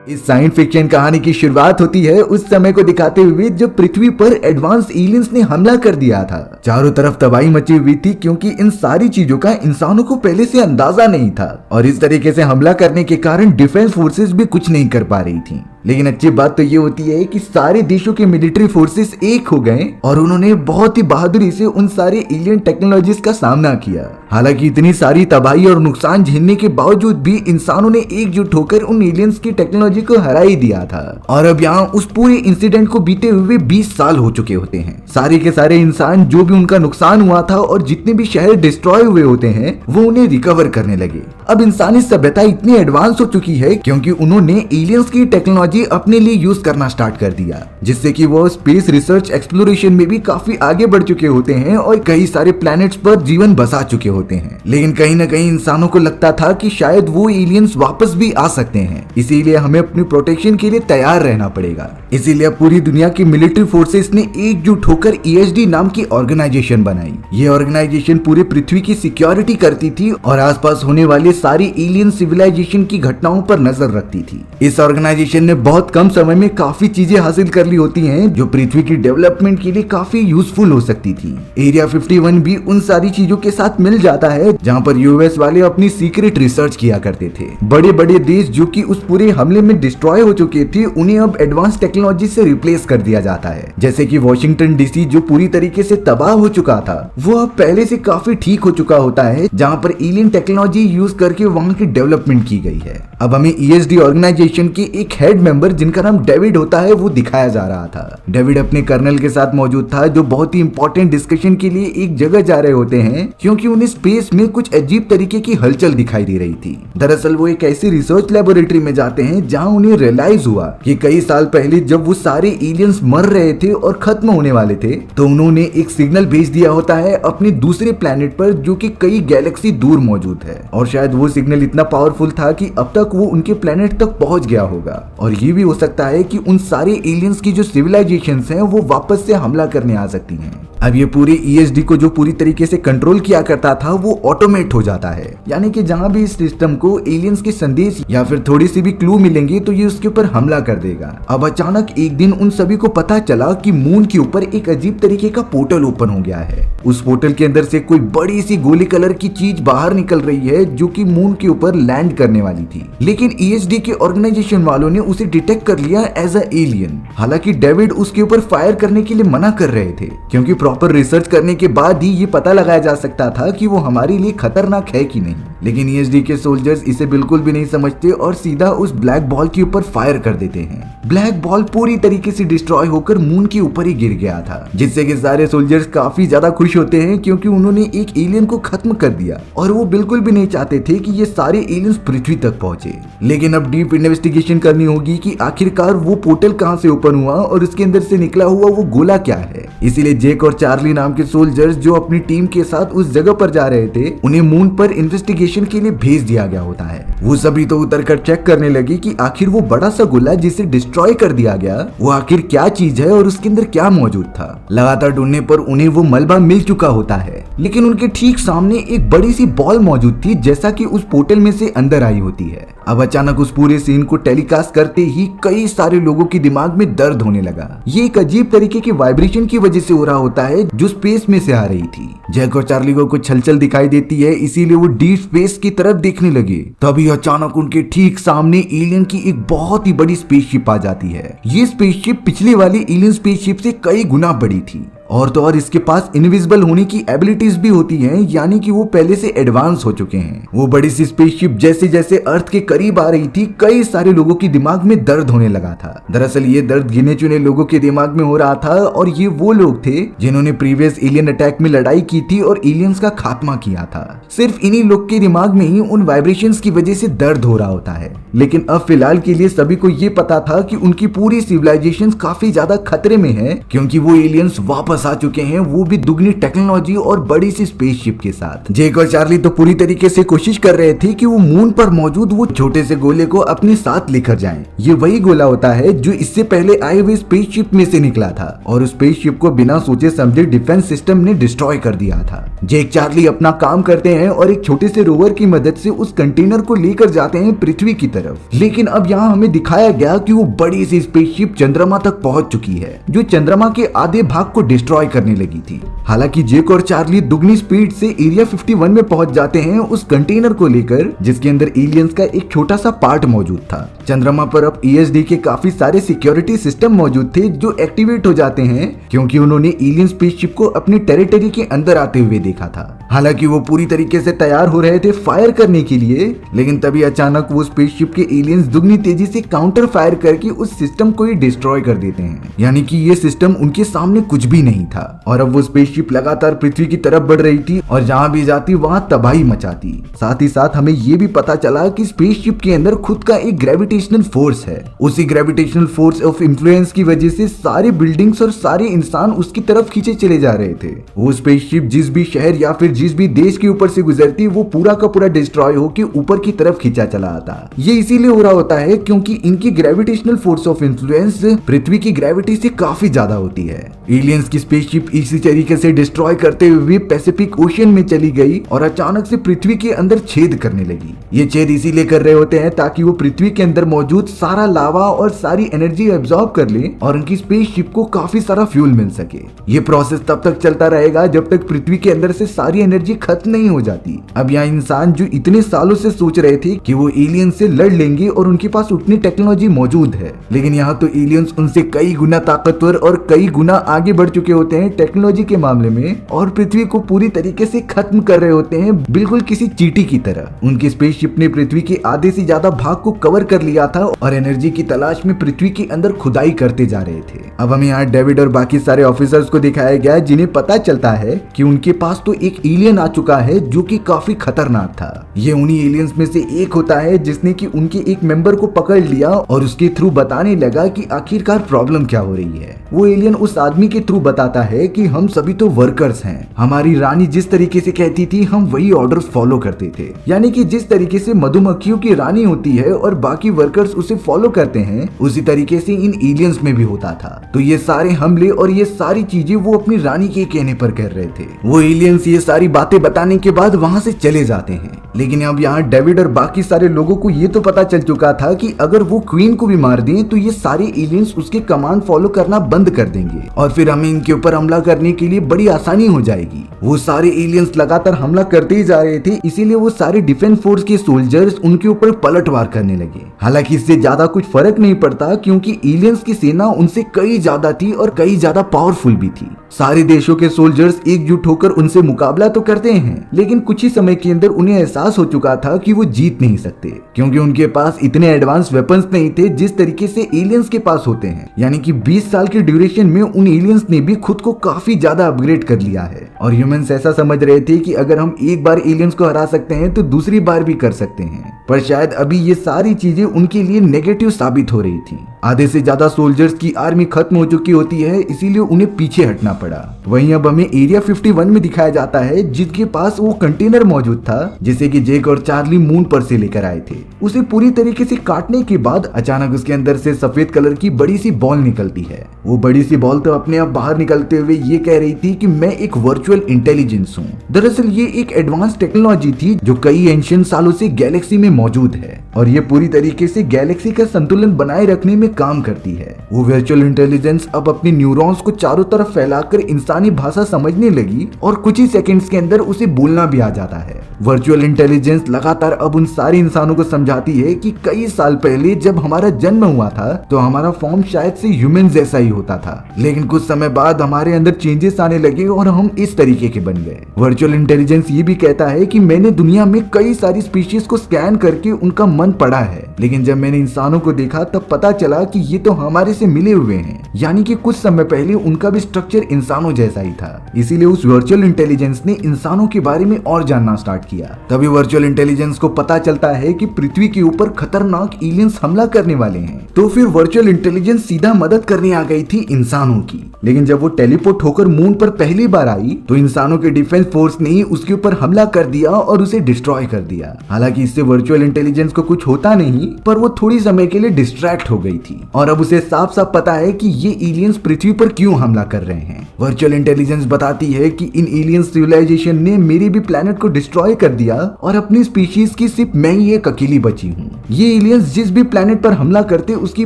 इस science fiction कहानी की शुरुआत होती है उस समय को दिखाते हुए जब पृथ्वी पर एडवांस एलियंस ने हमला कर दिया था। चारों तरफ तबाही मची हुई थी क्योंकि इन सारी चीजों का इंसानों को पहले से अंदाजा नहीं था और इस तरीके से हमला करने के कारण डिफेंस फोर्सेस भी कुछ नहीं कर पा रही थी। लेकिन अच्छी बात तो ये होती है कि सारे देशों के मिलिट्री फोर्सेस एक हो गए और उन्होंने बहुत ही बहादुरी से उन सारे एलियन टेक्नोलॉजीज का सामना किया। हालांकि इतनी सारी तबाही और नुकसान झेलने के बावजूद भी इंसानों ने एकजुट होकर उन एलियंस की टेक्नोलॉजी को हरा ही दिया था। और अब यहाँ उस पूरे इंसिडेंट को बीते हुए 20 साल हो चुके होते हैं। सारे के सारे इंसान जो भी उनका नुकसान हुआ था और जितने भी शहर डिस्ट्रॉय हुए होते हैं वो उन्हें रिकवर करने लगे। अब इंसानी सभ्यता इतनी एडवांस हो चुकी है क्योंकि उन्होंने एलियंस की टेक्नोलॉजी अपने लिए यूज करना स्टार्ट कर दिया, जिससे कि वो स्पेस रिसर्च एक्सप्लोरेशन में भी काफी आगे बढ़ चुके होते हैं और कई सारे प्लैनेट्स पर जीवन बसा चुके होते हैं। लेकिन कहीं ना कहीं इंसानों को लगता था कि शायद वो एलियंस वापस भी आ सकते हैं, इसीलिए हमें अपनी प्रोटेक्शन के लिए तैयार रहना पड़ेगा। इसीलिए पूरी दुनिया की मिलिट्री फोर्सेस ने एकजुट होकर ESD नाम की ऑर्गेनाइजेशन बनाई। ये ऑर्गेनाइजेशन पूरे पृथ्वी की सिक्योरिटी करती थी और आसपास होने वाली सारी एलियन सिविलाइजेशन की घटनाओं पर नजर रखती थी। इस ऑर्गेनाइजेशन ने बहुत कम समय में काफी चीजें हासिल कर ली होती हैं जो पृथ्वी की डेवलपमेंट के लिए काफी यूजफुल हो सकती थी। एरिया 51 भी उन सारी चीजों के साथ मिल जाता है जहां पर यूएस वाले अपनी सीक्रेट रिसर्च किया करते थे। बड़े बड़े देश जो कि उस पूरे हमले में डिस्ट्रॉय हो चुके थे उन्हें अब एडवांस टेक्नोलॉजी से रिप्लेस कर दिया जाता है। जैसे कि वॉशिंगटन DC जो पूरी तरीके से तबाह हो चुका था वो अब पहले से काफी ठीक हो चुका होता है, जहां पर एलियन टेक्नोलॉजी यूज करके वहां की डेवलपमेंट की गई है। अब हमें ESD ऑर्गेनाइजेशन के एक हेड मेंबर जिनका नाम डेविड होता है वो दिखाया जा रहा था। डेविड अपने कर्नल के साथ मौजूद था जो बहुत ही इंपॉर्टेंट डिस्कशन के लिए एक जगह जा रहे होते हैं क्योंकि उन्हें स्पेस में कुछ अजीब तरीके की हलचल दिखाई दे रही थी। दरअसल वो एक ऐसी रिसर्च लेबोरेटरी में जाते हैं जहां उन्हें रियलाइज हुआ कि कई साल पहले जब वो सारे एलियंस मर रहे थे और खत्म होने वाले थे तो उन्होंने एक सिग्नल भेज दिया होता है अपने दूसरे प्लेनेट पर जो कि कई गैलेक्सी दूर मौजूद है। और शायद वो सिग्नल इतना पावरफुल था कि अब तक वो उनके प्लेनेट तक पहुंच गया होगा और ये भी हो सकता है कि उन सारे एलियंस की जो सिविलाइजेशंस हैं वो वापस से हमला करने आ सकती हैं। अब ये पूरे ESD को जो पूरी तरीके से कंट्रोल किया करता था वो ऑटोमेट हो जाता है, यानी कि जहां भी इस सिस्टम को एलियंस के संदेश या फिर थोड़ी सी भी क्लू मिलेंगे तो ये उसके ऊपर हमला कर देगा। अब अचानक एक दिन उन सभी को पता चला कि मून के ऊपर एक अजीब तरीके का पोर्टल ओपन हो गया है। उस पोर्टल के अंदर से कोई बड़ी सी गोली कलर की चीज बाहर निकल रही है जो कि मून के ऊपर लैंड करने वाली थी, लेकिन ESD के ऑर्गेनाइजेशन वालों ने उसे डिटेक्ट कर लिया एज अ एलियन। हालांकि डेविड उसके ऊपर फायर करने के लिए मना कर रहे थे क्योंकि प्रॉपर रिसर्च करने के बाद ही ये पता लगाया जा सकता था कि वो हमारे लिए खतरनाक है कि नहीं। लेकिन ESD के सोल्जर्स इसे बिल्कुल भी नहीं समझते और सीधा उस ब्लैक बॉल के ऊपर फायर कर देते हैं। ब्लैक बॉल पूरी तरीके से डिस्ट्रॉय होकर मून के ऊपर ही गिर गया था, जिससे कि सारे सोल्जर्स काफी ज्यादा खुश होते हैं क्योंकि उन्होंने एक एलियन को खत्म कर दिया और वो बिल्कुल भी नहीं चाहते थे कि ये सारे एलियंस पृथ्वी तक पहुंचे। लेकिन अब डीप इन्वेस्टिगेशन करनी होगी कि आखिरकार वो पोर्टल कहां से ओपन हुआ और उसके अंदर से निकला हुआ वो गोला क्या है। इसीलिए जेक और चार्ली नाम के सोल्जर्स जो अपनी टीम के साथ उस जगह पर जा रहे थे उन्हें मून पर इन्वेस्टिगेशन के लिए भेज दिया गया होता है। वो सभी तो उतरकर चेक करने लगे कि आखिर वो बड़ा सा गोला जिसे डिस्ट्रॉय कर दिया गया वो आखिर क्या चीज है और उसके अंदर क्या मौजूद था। लगातार ढूंढने पर उन्हें वो मलबा मिल चुका होता है, लेकिन उनके ठीक सामने एक बड़ी सी बॉल मौजूद थी जैसा कि उस पोर्टल में से अंदर आई होती है। अब अचानक उस पूरे सीन को टेलीकास्ट करते ही कई सारे लोगों के दिमाग में दर्द होने लगा। ये एक अजीब तरीके की वाइब्रेशन की वजह से हो रहा होता है जो स्पेस में से आ रही थी। जैक और चार्ली को कुछ हलचल दिखाई देती है, इसीलिए वो डीप स्पेस की तरफ देखने लगे। तभी अचानक उनके ठीक सामने एलियन की एक बहुत ही बड़ी स्पेसशिप आ जाती है। ये स्पेसशिप पिछले वाली एलियन स्पेसशिप से कई गुना बड़ी थी और तो और इसके पास इनविजिबल होने की एबिलिटीज भी होती हैं, यानी कि वो पहले से एडवांस हो चुके हैं। वो बड़ी सी स्पेसशिप जैसे जैसे अर्थ के करीब आ रही थी कई सारे लोगों के दिमाग में दर्द होने लगा था। दरअसल ये दर्द गिने चुने लोगों के दिमाग में हो रहा था और ये वो लोग थे जिन्होंने प्रीवियस एलियन अटैक में लड़ाई की थी और एलियंस का खात्मा किया था। सिर्फ इन्हीं लोग के दिमाग में ही उन वाइब्रेशंस की वजह से दर्द हो रहा होता है। लेकिन अब फिलहाल के लिए सभी को ये पता था कि उनकी पूरी सिविलाइजेशन काफी ज्यादा खतरे में है क्योंकि वो एलियंस वापस वापस आ चुके हैं, वो भी दुगनी टेक्नोलॉजी और बड़ी सी स्पेसशिप के साथ। जेक और चार्ली तो पूरी तरीके से कोशिश कर रहे थे कि वो मून पर मौजूद वो छोटे से गोले को अपने साथ लेकर जाएं। ये वही गोला होता है जो इससे पहले आए हुए स्पेसशिप में से निकला था और उस स्पेसशिप को बिना सोचे समझे डिफेंस सिस्टम ने डिस्ट्रॉय कर दिया था। जेक चार्ली अपना काम करते हैं और एक छोटे से रोवर की मदद से उस कंटेनर को लेकर जाते हैं पृथ्वी की तरफ। लेकिन अब यहाँ हमें दिखाया गया कि वो बड़ी सी स्पेसशिप चंद्रमा तक पहुंच चुकी है जो चंद्रमा के आधे भाग को डिस्ट्रॉय करने लगी थी। हालांकि जेक और चार्ली दुगनी स्पीड से एरिया 51 में पहुंच जाते हैं उस कंटेनर को लेकर जिसके अंदर एलियंस का एक छोटा सा पार्ट मौजूद था। चंद्रमा पर अब ESD के काफी सारे सिक्योरिटी सिस्टम मौजूद थे जो एक्टिवेट हो जाते हैं क्योंकि उन्होंने एलियन स्पेसशिप को अपनी टेरिटरी के अंदर आते हुए देखा था। हालांकि वो पूरी तरीके से तैयार हो रहे थे फायर करने के लिए, लेकिन तभी अचानक वो स्पेसशिप के एलियंस दुगनी तेजी से काउंटर फायर करके उस सिस्टम को ही डिस्ट्रॉय कर देते हैं। यानी कि ये सिस्टम उनके सामने कुछ भी नहीं था और अब वो स्पेसशिप लगातार पृथ्वी की तरफ बढ़ रही थी और जहां भी जाती वहां तबाही मचाती। साथ ही साथ हमें ये भी पता चला कि स्पेसशिप के अंदर खुद का एक ग्रेविटेशनल फोर्स है। उसी ग्रेविटेशनल फोर्स ऑफ इन्फ्लुएंस की वजह से सारे बिल्डिंग्स और सारे इंसान उसकी तरफ खींचे चले जा रहे थे। वो स्पेसशिप जिस भी शहर या फिर जिस भी देश के ऊपर से गुजरती वो पूरा का पूरा डिस्ट्रॉय होकर ऊपर की तरफ खींचा चला आता। ये इसीलिए हो रहा होता है क्योंकि इनकी ग्रेविटेशनल फोर्स ऑफ इन्फ्लुएंस पृथ्वी की ग्रेविटी से काफी ज्यादा होती है। एलियंस की स्पेसशिप इसी तरीके से डिस्ट्रॉय करते हुए पैसिफिक ओशियन में चली गई और अचानक से पृथ्वी के अंदर छेद करने लगी। ये छेद इसीलिए कर रहे होते हैं ताकि वो पृथ्वी के अंदर मौजूद सारा लावा और सारी एनर्जी एब्जॉर्ब कर ले और उनकी स्पेसशिप को काफी सारा फ्यूल मिल सके। ये प्रोसेस तब तक चलता रहेगा जब तक पृथ्वी के अंदर से सारी एनर्जी खत्म नहीं हो जाती। अब यहाँ इंसान जो इतने सालों से सोच रहे थे कि वो एलियंस से लड़ लेंगे और उनके पास उतनी टेक्नोलॉजी मौजूद है, लेकिन यहाँ तो एलियंस उनसे कई गुना ताकतवर और कई गुना आगे बढ़ चुके होते हैं टेक्नोलॉजी के मामले में और पृथ्वी को पूरी तरीके से खत्म कर रहे होते हैं बिल्कुल किसी चींटी की तरह। उनकी स्पेसशिप ने पृथ्वी के आधे से ज्यादा भाग को कवर कर लिया था और एनर्जी की तलाश में पृथ्वी के अंदर खुदाई करते जा रहे थे। अब हमें यहाँ डेविड और बाकी सारे ऑफिसर्स को दिखाया गया जिन्हें पता चलता है कि उनके पास तो एक एलियन आ चुका है जो कि काफी खतरनाक था। ये उन्हीं एलियंस में से एक होता है जिसने कि उनके एक मेंबर को पकड़ लिया और उसके थ्रू बताने लगा कि आखिरकार प्रॉब्लम क्या हो रही है। वो एलियन उस आदमी के थ्रू बताता है कि हम सभी तो वर्कर्स हैं, हमारी रानी जिस तरीके से कहती थी हम वही ऑर्डर्स फॉलो करते थे। यानी कि जिस तरीके से मधुमक्खियों की रानी होती है और बाकी वर्कर्स उसे फॉलो करते हैं उसी तरीके से इन एलियंस में भी होता था। तो ये सारे हमले और ये सारी चीजें वो अपनी रानी के कहने पर कर रहे थे। वो एलियंस ये सारी बातें बताने के बाद वहां से चले जाते हैं, लेकिन अब यहाँ डेविड और बाकी सारे लोगों को ये तो पता चल चुका था कि अगर वो क्वीन को भी मार दें तो ये सारे एलियंस उसके कमांड फॉलो करना बंद कर देंगे और फिर हमें इनके ऊपर हमला करने के लिए बड़ी आसानी हो जाएगी। वो सारे एलियंस लगातार हमला करते ही जा रहे थे, इसीलिए वो सारे डिफेंस फोर्स के सोल्जर्स उनके ऊपर पलटवार करने लगे। हालांकि इससे ज्यादा कुछ फर्क नहीं पड़ता क्योंकि एलियंस की सेना उनसे कई ज्यादा थी और कई ज्यादा पावरफुल भी थी। सारे देशों के सोल्जर्स एकजुट होकर उनसे मुकाबला तो करते हैं, लेकिन कुछ ही समय के अंदर उन्हें एहसास हो चुका था कि वो जीत नहीं सकते क्योंकि उनके पास इतने एडवांस वेपन्स नहीं थे जिस तरीके से एलियंस के पास होते हैं। यानी कि 20 साल के ड्यूरेशन में उन एलियंस ने भी खुद को काफी ज्यादा अपग्रेड कर लिया है और ह्यूमंस ऐसा समझ रहे थे कि अगर हम एक बार एलियंस को हरा सकते हैं तो दूसरी बार भी कर सकते हैं, पर शायद अभी ये सारी चीजें उनके लिए नेगेटिव साबित हो रही थी। आधे से ज्यादा सोल्जर्स की आर्मी खत्म हो चुकी होती है, इसीलिए उन्हें पीछे हटना पड़ा। वहीं अब हमें एरिया 51 में दिखाया जाता है जिसके पास वो कंटेनर मौजूद था जिसे कि जेक और चार्ली मून पर से लेकर आए थे। उसे पूरी तरीके से काटने के बाद अचानक उसके अंदर से सफेद कलर की बड़ी सी बॉल निकलती है। वो बड़ी सी बॉल तो अपने आप बाहर निकलते हुए ये कह रही थी कि मैं एक वर्चुअल इंटेलिजेंस हूँ। दरअसल ये एक एडवांस टेक्नोलॉजी थी जो कई एंशिएंट सालों से गैलेक्सी में मौजूद है और ये पूरी तरीके से गैलेक्सी का संतुलन बनाए रखने में काम करती है। वो वर्चुअल इंटेलिजेंस अब अपने न्यूरॉन्स को चारों तरफ फैलाकर इंसानी भाषा समझने लगी और कुछ ही सेकंड्स के अंदर उसे बोलना भी आ जाता है। वर्चुअल इंटेलिजेंस लगातार अब उन सारे इंसानों को समझाती है कि कई साल पहले जब हमारा जन्म हुआ था तो हमारा फॉर्म शायद से ह्यूमन जैसा ही होता था, लेकिन कुछ समय बाद हमारे अंदर चेंजेस आने लगे और हम इस तरीके के बन गए। वर्चुअल इंटेलिजेंस ये भी कहता है कि मैंने दुनिया में कई सारी स्पीशीज को स्कैन करके उनका मन पढ़ा है, लेकिन जब मैंने इंसानों को देखा तब पता चला कि ये तो हमारे से मिले हुए हैं, यानी कि कुछ समय पहले उनका भी स्ट्रक्चर इंसानों जैसा ही था। इसीलिए उस वर्चुअल इंटेलिजेंस ने इंसानों के बारे में और जानना स्टार्ट किया। तभी वर्चुअल इंटेलिजेंस को पता चलता है कि पृथ्वी के ऊपर खतरनाक एलियंस हमला करने वाले हैं। तो फिर वर्चुअल इंटेलिजेंस सीधा मदद करने आ गई थी इंसानों की लेकिन जब वो टेलीपोर्ट होकर मून पर पहली बार आई तो इंसानों के डिफेंस फोर्स ने उसके ऊपर हमला कर दिया और उसे डिस्ट्रॉय कर दिया। हालांकि इससे वर्चुअल इंटेलिजेंस को कुछ होता नहीं, पर वो थोड़ी समय के लिए डिस्ट्रैक्ट हो गई थी और अब उसे साफ साफ पता है कि ये एलियंस पृथ्वी पर क्यों हमला कर रहे हैं। वर्चुअल इंटेलिजेंस बताती है कि इन एलियन सिविलाइजेशन ने मेरे भी प्लेनेट को डिस्ट्रॉय कर दिया और अपनी स्पीशीज की सिर्फ मैं ही एक अकेली बची हूँ। ये एलियंस जिस भी प्लेनेट पर हमला करते उसकी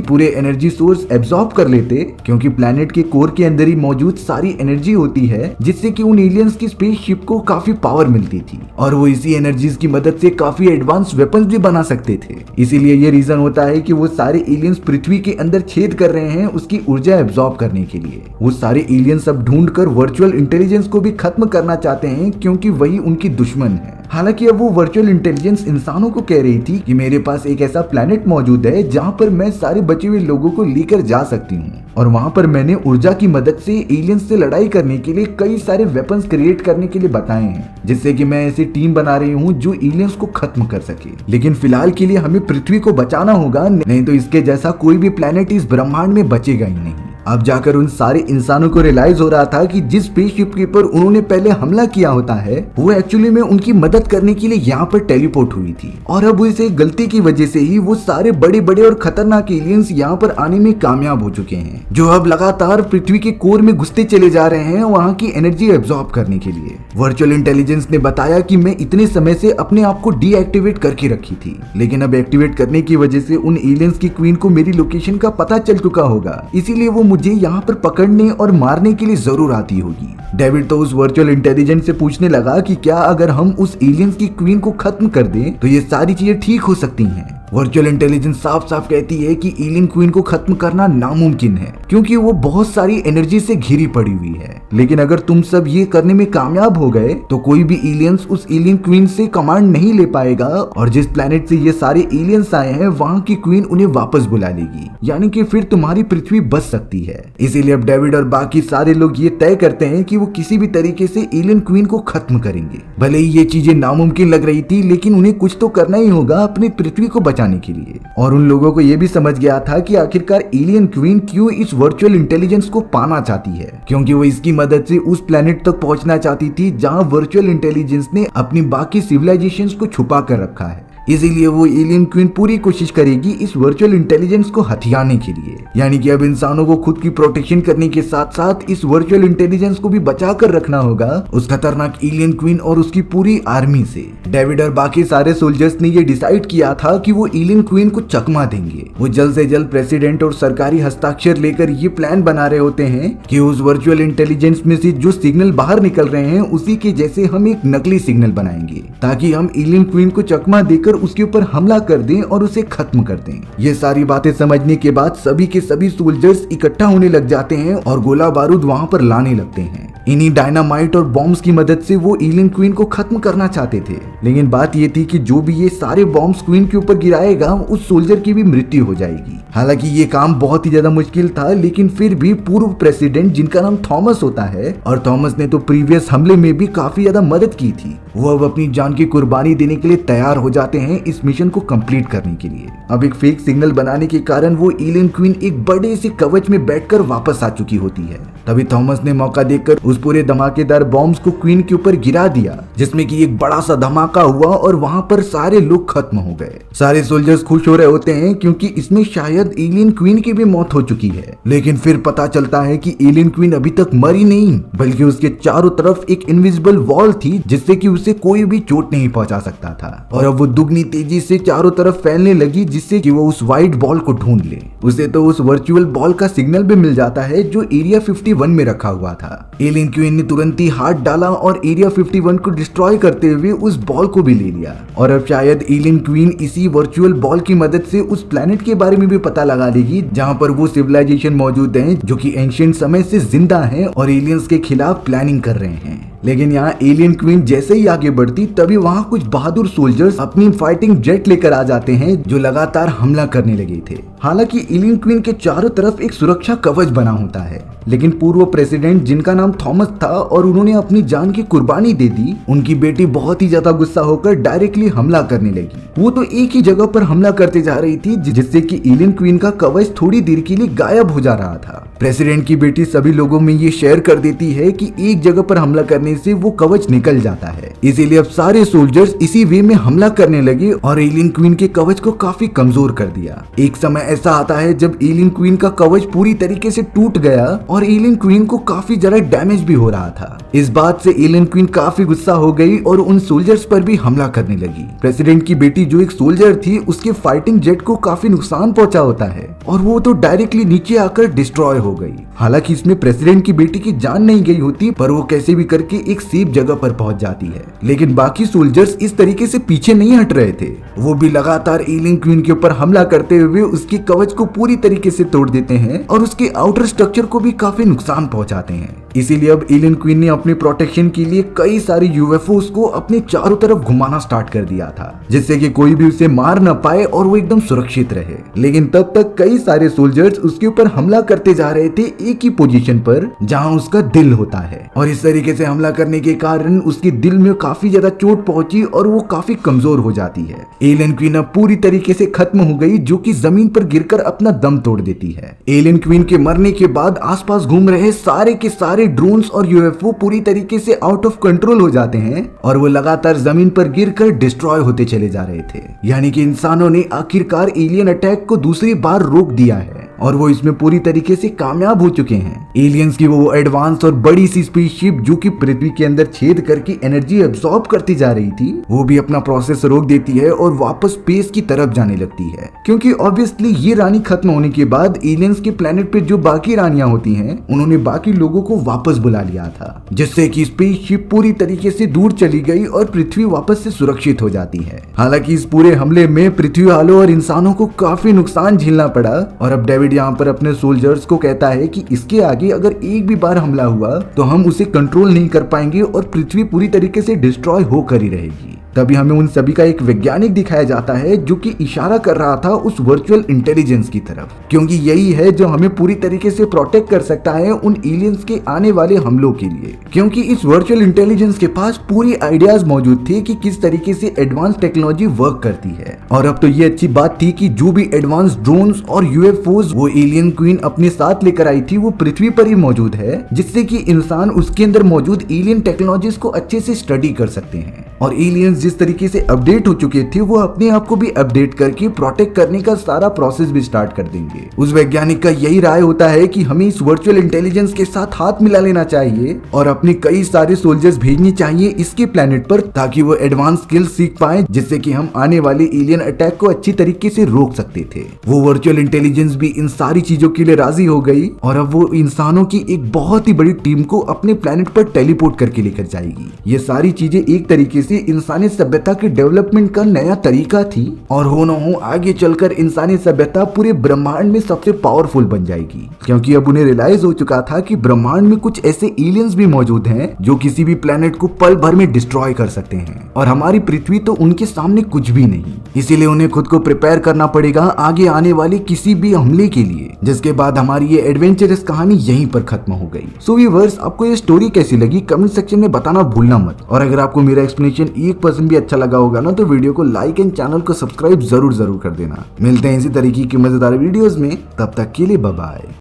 पूरे एनर्जी सोर्स एब्जॉर्ब कर लेते, क्योंकि प्लेनेट के कोर के अंदर ही मौजूद सारी एनर्जी होती है जिससे कि उन एलियंस की स्पेसशिप को काफी पावर मिलती थी और वो इसी एनर्जीज की मदद से काफी एडवांस वेपन्स भी बना सकते थे। इसीलिए ये रीजन होता है कि वो सारे एलियंस पृथ्वी के अंदर छेद कर रहे हैं उसकी ऊर्जा एब्जॉर्ब करने के लिए। वो सारे एलियंस अब ढूंढकर वर्चुअल इंटेलिजेंस को भी खत्म करना चाहते हैं क्योंकि वही उनकी दुश्मन है। हालांकि अब वो वर्चुअल इंटेलिजेंस इंसानों को कह रही थी कि मेरे पास एक ऐसा प्लेनेट मौजूद है जहां पर मैं सारे बचे हुए लोगों को लेकर जा सकती हूँ और वहां पर मैंने ऊर्जा की मदद से एलियंस से लड़ाई करने के लिए कई सारे वेपन्स क्रिएट करने के लिए बताए हैं, जिससे कि मैं ऐसी टीम बना रही हूँ जो एलियंस को खत्म कर सके। लेकिन फिलहाल के लिए हमें पृथ्वी को बचाना होगा, नहीं तो इसके जैसा कोई भी प्लेनेट इस ब्रह्मांड में बचेगा ही नहीं। अब जाकर उन सारे इंसानों को रियलाइज हो रहा था कि जिस स्पेसशिप के ऊपर उन्होंने पहले हमला किया होता है वो एक्चुअली में उनकी मदद करने के लिए यहाँ पर टेलीपोर्ट हुई थी और अब इसे गलती की वजह से ही वो सारे बड़े बड़े और खतरनाक एलियंस यहाँ पर आने में कामयाब हो चुके हैं, जो अब लगातार पृथ्वी के कोर में घुसते चले जा रहे हैं वहाँ की एनर्जी एब्जॉर्ब करने के लिए। वर्चुअल इंटेलिजेंस ने बताया कि मैं इतने समय से अपने आप को डीएक्टिवेट करके रखी थी, लेकिन अब एक्टिवेट करने की वजह से उन एलियंस की क्वीन को मेरी लोकेशन का पता चल चुका होगा, इसीलिए वो मुझे यहाँ पर पकड़ने और मारने के लिए जरूर आती होगी। डेविड तो उस वर्चुअल इंटेलिजेंस से पूछने लगा कि क्या अगर हम उस एलियंस की क्वीन को खत्म कर दें तो ये सारी चीजें ठीक हो सकती हैं। वर्चुअल इंटेलिजेंस साफ साफ कहती है कि एलियन क्वीन को खत्म करना नामुमकिन है क्योंकि वो बहुत सारी एनर्जी से घिरी पड़ी हुई है, लेकिन अगर तुम सब ये करने में कामयाब हो गए तो कोई भी एलियंस उस एलियन क्वीन से कमांड नहीं ले पाएगा और जिस प्लेनेट से ये सारे एलियंस आए हैं वहाँ की क्वीन उन्हें वापस बुला लेगी, यानी कि फिर तुम्हारी पृथ्वी बच सकती है। इसीलिए अब डेविड और बाकी सारे लोग ये तय करते हैं कि वो किसी भी तरीके से एलियन क्वीन को खत्म करेंगे। भले ही ये चीजें नामुमकिन लग रही थी, लेकिन उन्हें कुछ तो करना ही होगा अपनी पृथ्वी को बचाने के लिए। और उन लोगों को यह भी समझ गया था कि आखिरकार एलियन क्वीन क्यों इस वर्चुअल इंटेलिजेंस को पाना चाहती है, क्योंकि वो इसकी मदद से उस प्लेनेट तक पहुंचना चाहती थी जहां वर्चुअल इंटेलिजेंस ने अपनी बाकी सिविलाइजेशंस को छुपा कर रखा है। इसीलिए वो एलियन क्वीन पूरी कोशिश करेगी इस वर्चुअल इंटेलिजेंस को हथियाने के लिए, यानी कि अब इंसानों को खुद की प्रोटेक्शन करने के साथ साथ इस वर्चुअल इंटेलिजेंस को भी बचा कर रखना होगा उस खतरनाक एलियन क्वीन और उसकी पूरी आर्मी से। डेविड और बाकी सारे सोल्जर्स ने ये डिसाइड किया था कि वो एलियन क्वीन को चकमा देंगे। वो जल्द से जल्द प्रेसिडेंट और सरकारी हस्ताक्षर लेकर ये प्लान बना रहे होते हैं कि उस वर्चुअल इंटेलिजेंस में से जो सिग्नल बाहर निकल रहे हैं उसी के जैसे हम एक नकली सिग्नल बनाएंगे ताकि हम एलियन क्वीन को चकमा देकर उसके ऊपर हमला कर दें और उसे खत्म कर दें। ये सारी बातें समझने के बाद सभी के सभी सोल्जर्स इकट्ठा होने लग जाते हैं और गोला बारूद वहां पर लाने लगते हैं। इन्हीं डायनामाइट और बॉम्ब्स की मदद से वो एलियन क्वीन को खत्म करना चाहते थे, लेकिन बात ये थी कि जो भी ये सारे बॉम्ब्स क्वीन के ऊपर गिराएगा उस सोल्जर की भी मृत्यु हो जाएगी। हालांकि ये काम बहुत ही ज्यादा मुश्किल था, लेकिन फिर भी पूर्व प्रेसिडेंट जिनका नाम थॉमस होता है, और थॉमस ने तो प्रीवियस हमले में भी काफी ज्यादा मदद की थी, वो अब अपनी जान की कुर्बानी देने के लिए तैयार हो जाते हैं इस मिशन को कंप्लीट करने के लिए। अब एक फेक सिग्नल बनाने के कारण वो एलियन क्वीन एक बड़े से कवच में बैठकर वापस आ चुकी होती है। तभी थॉमस ने मौका देखकर उस पूरे धमाकेदार बॉम्ब्स को क्वीन के ऊपर गिरा दिया, जिसमें कि एक बड़ा सा धमाका हुआ और वहां पर सारे लोग खत्म हो गए। सारे सोल्जर्स खुश हो रहे होते हैं क्योंकि इसमें शायद एलियन क्वीन की भी मौत हो चुकी है, लेकिन फिर पता चलता है कि एलियन क्वीन अभी तक मरी नहीं, बल्कि उसके चारों तरफ एक इनविजिबल वॉल थी जिससे कि उसे कोई भी चोट नहीं पहुंचा सकता था। और अब वो दुगनी तेजी से चारों तरफ फैलने लगी जिससे कि वो उस व्हाइट बॉल को ढूंढ ले। उसे तो उस वर्चुअल बॉल का सिग्नल भी मिल जाता है जो एरिया 51 में रखा हुआ था। एलियन क्वीन ने तुरंत ही हाथ डाला और एरिया 51 को डिस्ट्रॉय करते हुए उस बॉल को भी ले लिया। और अब शायद एलियन क्वीन इसी वर्चुअल बॉल की मदद से उस प्लेनेट के बारे में भी पता लगा लेगी जहां पर वो सिविलाइजेशन मौजूद है जो कि एंशिएंट समय से जिंदा हैं और एलियंस के खिलाफ प्लानिंग कर रहे हैं। लेकिन यहाँ एलियन क्वीन जैसे ही आगे बढ़ती तभी वहाँ कुछ बहादुर सोल्जर्स अपनी फाइटिंग जेट लेकर आ जाते हैं जो लगातार हमला करने लगे थे। हालांकि एलियन क्वीन के चारों तरफ एक सुरक्षा कवच बना होता है लेकिन पूर्व प्रेसिडेंट जिनका नाम थॉमस था और उन्होंने अपनी जान की कुर्बानी दे दी, उनकी बेटी बहुत ही ज्यादा गुस्सा होकर डायरेक्टली हमला करने लगी। वो तो एक ही जगह पर हमला करते जा रही थी जिससे कि एलियन क्वीन का कवच थोड़ी देर के लिए गायब हो जा रहा था। प्रेसिडेंट की बेटी सभी लोगों में ये शेयर कर देती है कि एक जगह पर हमला करने से वो कवच निकल जाता है, इसीलिए अब सारे सोल्जर्स इसी वे में हमला करने लगे और एलियन क्वीन के कवच को काफी कमजोर कर दिया। एक समय ऐसा आता है जब एलियन क्वीन का कवच पूरी तरीके से टूट गया और एलियन क्वीन को काफी ज्यादा डैमेज भी हो रहा था। इस बात से एलियन क्वीन काफी गुस्सा हो गई और उन सोल्जर्स पर भी हमला करने लगी। प्रेसिडेंट की बेटी जो एक सोल्जर थी, उसके फाइटिंग जेट को काफी नुकसान पहुंचा होता है और वो तो डायरेक्टली नीचे आकर डिस्ट्रॉय हो गई। हालांकि इसमें प्रेसिडेंट की बेटी की जान नहीं गई होती, पर वो कैसे भी करके एक सेफ जगह पर पहुंच जाती है। लेकिन बाकी सोल्जर्स इस तरीके से पीछे नहीं हट रहे थे, वो भी लगातार एलियन क्वीन के ऊपर हमला करते हुए उसके कवच को पूरी तरीके से तोड़ देते हैं और उसके आउटर स्ट्रक्चर को भी काफी नुकसान पहुंचाते हैं। इसीलिए अब एलियन क्वीन ने अपनी प्रोटेक्शन के लिए कई सारे यूएफओस को अपने चारों तरफ घुमाना स्टार्ट कर दिया था, जिससे कि कोई भी उसे मार न पाए और वो एकदम सुरक्षित रहे। लेकिन तब तक कई सारे सोल्जर्स उसके ऊपर हमला करते जा रहे थे एक ही पोजीशन पर जहां उसका दिल होता है, और इस तरीके से हमला करने के कारण उसके दिल में काफी ज्यादा चोट पहुंची और वो काफी कमजोर हो जाती है। एलियन क्वीन अब पूरी तरीके से खत्म हो गई, जो कि जमीन पर गिरकर अपना दम तोड़ देती है। एलियन क्वीन के मरने के बाद आसपास घूम रहे सारे के सारे ड्रोन्स और यूएफओ पूरी तरीके से आउट ऑफ कंट्रोल हो जाते हैं और वो लगातार जमीन पर गिरकर डिस्ट्रॉय होते चले जा रहे थे। यानी कि इंसानों ने आखिरकार एलियन अटैक को दूसरी बार रोक दिया है और वो इसमें पूरी तरीके से कामयाब हो चुके हैं। एलियंस की वो एडवांस और बड़ी सी स्पेसशिप जो कि पृथ्वी के अंदर छेद करके एनर्जी एब्सॉर्ब करती जा रही थी, वो भी अपना प्रोसेस रोक देती है और वापस स्पेस की तरफ जाने लगती है, क्योंकि ऑब्वियसली ये रानी खत्म होने के बाद एलियंस के प्लेनेट पे जो बाकी रानियां होती हैं, उन्होंने बाकी लोगों को वापस बुला लिया था, जिससे कि स्पेसशिप पूरी तरीके से दूर चली गई और पृथ्वी वापस से सुरक्षित हो जाती है। हालांकि इस पूरे हमले में पृथ्वी वालों और इंसानों को काफी नुकसान झेलना पड़ा और अब डेविड यहाँ पर अपने सोल्जर्स को कहता है कि इसके आगे अगर एक भी बार हमला हुआ तो हम उसे कंट्रोल नहीं कर पाएंगे और पृथ्वी पूरी तरीके से डिस्ट्रॉय होकर ही रहेगी। तभी हमें उन सभी का एक वैज्ञानिक दिखाया जाता है जो कि इशारा कर रहा था उस वर्चुअल इंटेलिजेंस की तरफ, क्योंकि यही है जो हमें पूरी तरीके से प्रोटेक्ट कर सकता है उन एलियंस के आने वाले हमलों के लिए, क्योंकि इस वर्चुअल इंटेलिजेंस के पास पूरी आइडियाज मौजूद थे कि किस तरीके से एडवांस टेक्नोलॉजी वर्क करती है। और अब तो ये अच्छी बात थी कि जो भी एडवांस ड्रोन्स और यूएफओस वो एलियन क्वीन अपने साथ लेकर आई थी, वो पृथ्वी पर ही मौजूद है, जिससे कि इंसान उसके अंदर मौजूद एलियन टेक्नोलॉजीज को अच्छे से स्टडी कर सकते हैं। और एलियंस जिस तरीके से अपडेट हो चुके थे, वो अपने आप को भी अपडेट करके प्रोटेक्ट करने का सारा प्रोसेस भी स्टार्ट कर देंगे। उस वैज्ञानिक का यही राय होता है कि हमें इस वर्चुअल इंटेलिजेंस के साथ हाथ मिला लेना चाहिए और अपने कई सारे सोल्जर्स भेजने चाहिए इसके प्लेनेट पर, ताकि वो एडवांस स्किल्स सीख पाए, जिससे कि हम आने वाले एलियन अटैक को अच्छी तरीके से रोक सकते थे। वो वर्चुअल इंटेलिजेंस भी इन सारी चीजों के लिए राजी हो गई और अब वो इंसानों की एक बहुत ही बड़ी टीम को अपने प्लेनेट पर टेलीपोर्ट करके लेकर जाएगी। ये सारी चीजें एक तरीके से इंसानी सभ्यता के डेवलपमेंट का नया तरीका थी और हो न हो आगे चलकर इंसानी सभ्यता पूरे ब्रह्मांड में सबसे पावरफुल बन जाएगी, क्योंकि अब उन्हें रियलाइज हो चुका था कि ब्रह्मांड में कुछ ऐसे एलियंस भी मौजूद हैं जो किसी भी प्लेनेट को पल भर में डिस्ट्रॉय कर सकते हैं और हमारी पृथ्वी तो उनके सामने कुछ भी नहीं। इसीलिए उन्हें खुद को प्रिपेयर करना पड़ेगा आगे आने वाले किसी भी हमले के लिए, जिसके बाद हमारी ये एडवेंचरस कहानी यहीं पर खत्म हो गई। सो व्यूअर्स, आपको ये स्टोरी कैसी लगी कमेंट सेक्शन में बताना भूलना मत, और अगर आपको मेरा एक्सप्लेनेशन 1% भी अच्छा लगा होगा ना, तो वीडियो को लाइक एंड चैनल को सब्सक्राइब जरूर कर देना। मिलते हैं इसी तरीके की मजेदार वीडियोस में, तब तक के लिए बाय बाय।